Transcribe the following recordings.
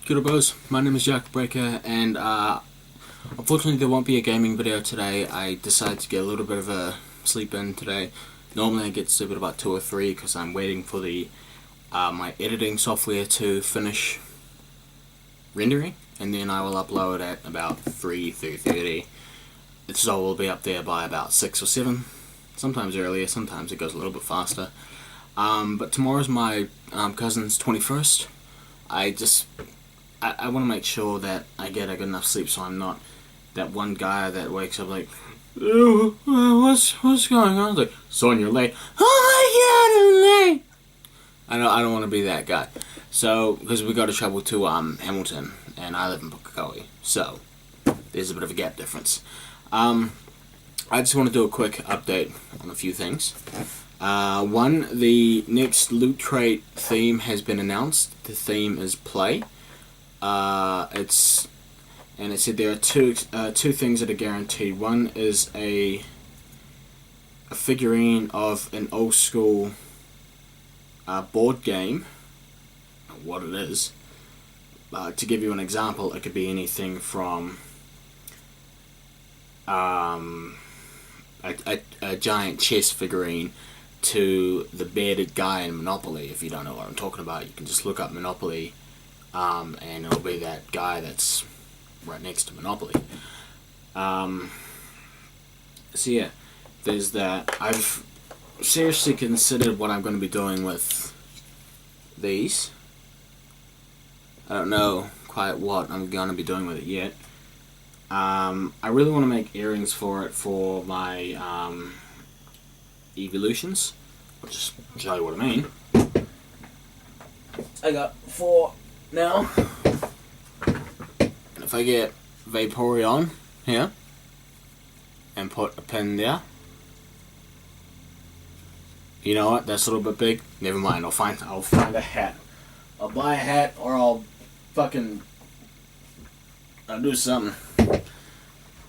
Good boys, my name is Yacobreaker, and unfortunately there won't be a gaming video today. I decided to get a little bit of a sleep in today. Normally I get to sleep at about 2 or 3 because I'm waiting for the my editing software to finish rendering, and then I will upload at about 3:30. So will be up there by about 6 or 7, sometimes earlier, sometimes it goes a little bit faster. But tomorrow's my cousin's 21st. I want to make sure that I get a good enough sleep so I'm not that one guy that wakes up like, "Ew, what's going on?" Like, "Son, you're late." "Oh my god, I'm late." I don't want to be that guy. So, because we got to travel to Hamilton, and I live in Pukekohe, so there's a bit of a gap difference. I just want to do a quick update on a few things. One, the next loot crate theme has been announced. The theme is play. It said there are two things that are guaranteed. One is a figurine of an old school board game. What it is. To give you an example, it could be anything from a giant chess figurine to the bearded guy in Monopoly. If you don't know what I'm talking about, you can just look up Monopoly. And it'll be that guy that's right next to Monopoly. So yeah, there's that. I've seriously considered what I'm going to be doing with these. I don't know quite what I'm going to be doing with it yet. I really want to make earrings for it for my evolutions. I'll just show you what I mean. I got 4 now, and if I get Vaporeon here and put a pin there, you know what, that's a little bit big, never mind, I'll find a hat. I'll buy a hat, or I'll do something.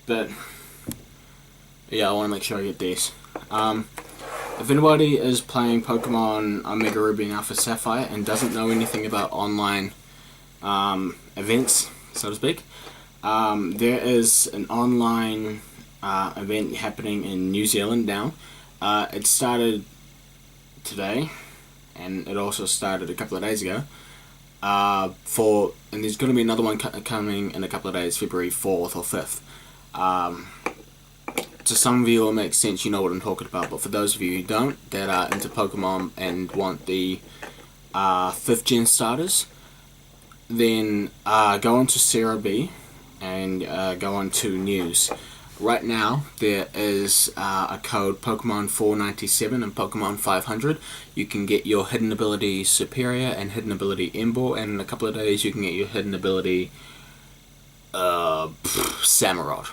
But yeah, I want to make sure I get these. If anybody is playing Pokemon Omega Ruby and Alpha Sapphire and doesn't know anything about online events, so to speak, there is an online event happening in New Zealand now. It started today, and it also started a couple of days ago. And there's going to be another one coming in a couple of days, February 4th or 5th. To some of you it makes sense, you know what I'm talking about, but for those of you who don't, that are into Pokemon and want the 5th gen starters, then go on to Sarah B and go on to news. Right now there is a code Pokemon 497 and Pokemon 500. You can get your hidden ability Superior and hidden ability Ember, and in a couple of days you can get your hidden ability Samurott.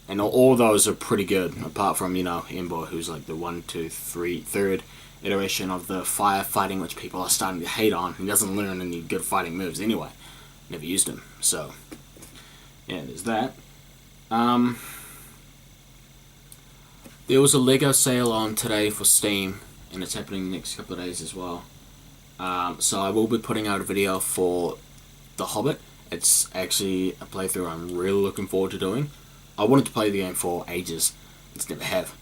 And all those are pretty good, apart from, you know, Ember, who's like the 1, 2, 3, third iteration of the fire fighting, which people are starting to hate on. He doesn't learn any good fighting moves anyway. Never used him, so yeah, there's that. There was a Lego sale on today for Steam, and it's happening the next couple of days as well. So I will be putting out a video for The Hobbit. It's actually a playthrough I'm really looking forward to doing. I wanted to play the game for ages, just never have.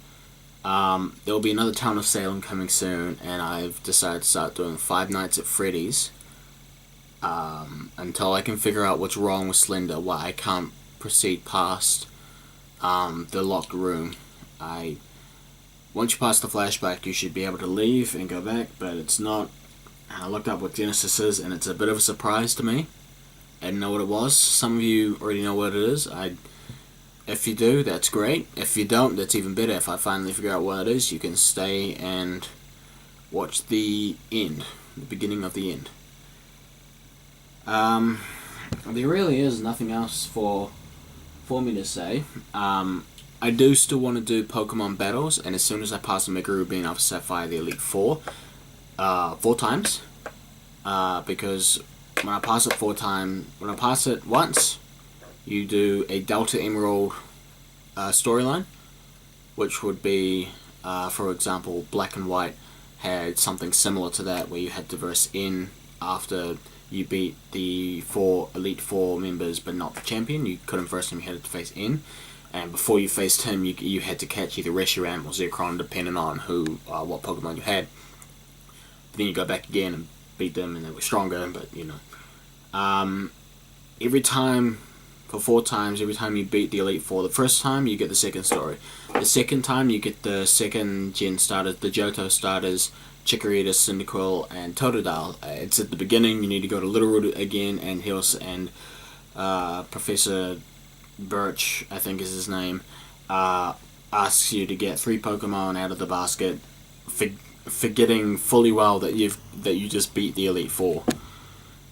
There will be another Town of Salem coming soon, and I've decided to start doing 5 Nights at Freddy's until I can figure out what's wrong with Slender, why I can't proceed past the locked room. Once you pass the flashback, you should be able to leave and go back, but it's not. I looked up what Genesis is, and it's a bit of a surprise to me. I didn't know what it was. Some of you already know what it is. If you do, that's great. If you don't, that's even better. If I finally figure out what it is, you can stay and watch the end, the beginning of the end. There really is nothing else for me to say. I do still want to do Pokemon battles, and as soon as I pass Omega Ruby and Alpha Sapphire, the Elite 4 times, because when I pass it once, you do a Delta Emerald storyline, which would be, for example, Black and White had something similar to that, where you had to verse N after you beat the Elite Four members, but not the champion. You couldn't verse him, you had to face N. And before you faced him, you had to catch either Reshiram or Zekrom, depending on what Pokemon you had. But then you go back again and beat them, and they were stronger, but you know. For 4 times, every time you beat the Elite Four, the first time you get the second story. The second time you get the second gen starters, the Johto starters, Chikorita, Cyndaquil, and Totodile. It's at the beginning. You need to go to Littleroot again, and Professor Birch, I think is his name, asks you to get 3 Pokemon out of the basket, forgetting fully well that you just beat the Elite Four.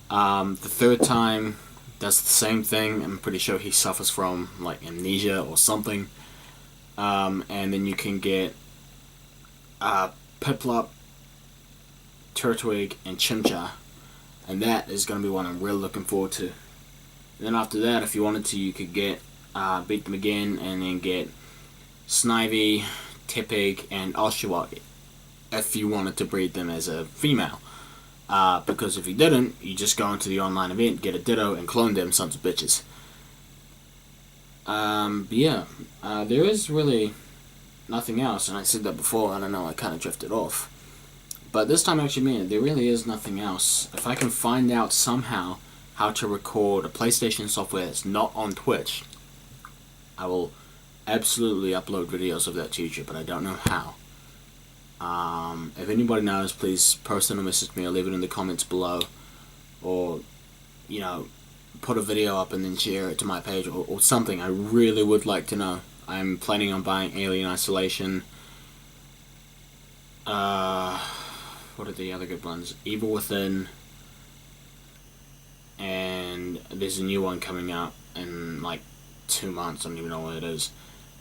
The third time does the same thing. I'm pretty sure he suffers from like amnesia or something. And then you can get Piplup, Turtwig, and Chimchar, and that is going to be one I'm really looking forward to. And then after that, if you wanted to, you could get beat them again, and then get Snivy, Tepig, and Oshawott if you wanted to breed them as a female. Because if you didn't, you just go into the online event, get a Ditto, and clone them sons of bitches. There is really nothing else, and I said that before, I don't know, I kind of drifted off. But this time I actually mean it, there really is nothing else. If I can find out somehow how to record a PlayStation software that's not on Twitch, I will absolutely upload videos of that to YouTube, but I don't know how. If anybody knows, please personal message me or leave it in the comments below, or you know, put a video up and then share it to my page, or something. I really would like to know. I'm planning on buying Alien Isolation. What are the other good ones? Evil Within, and there's a new one coming out in like 2 months. I don't even know what it is.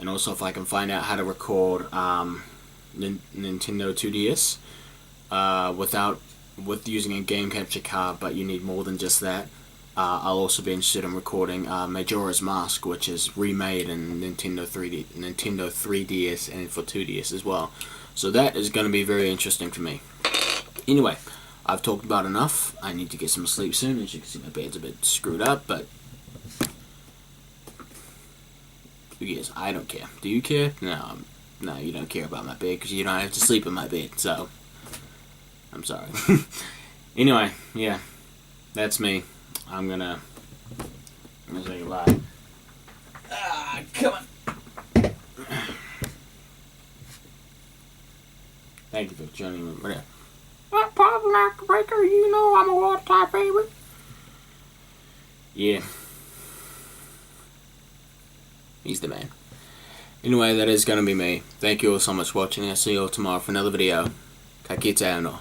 And also, if I can find out how to record Nintendo 2DS with using a game capture card, but you need more than just that. I'll also be interested in recording Majora's Mask, which is remade in Nintendo 3DS and for 2DS as well. So that is going to be very interesting for me. Anyway, I've talked about enough. I need to get some sleep soon. As you can see, my bed's a bit screwed up, but who cares? I don't care. Do you care? No, you don't care about my bed because you don't have to sleep in my bed, so I'm sorry. Anyway, yeah, that's me. I'm gonna say goodbye. Come on. Thank you for joining me. Whatever. That problem, Yacobreaker, you know I'm a water-type favorite. Yeah. He's the man. Anyway, that is going to be me. Thank you all so much for watching. I'll see you all tomorrow for another video. Ka kite ano.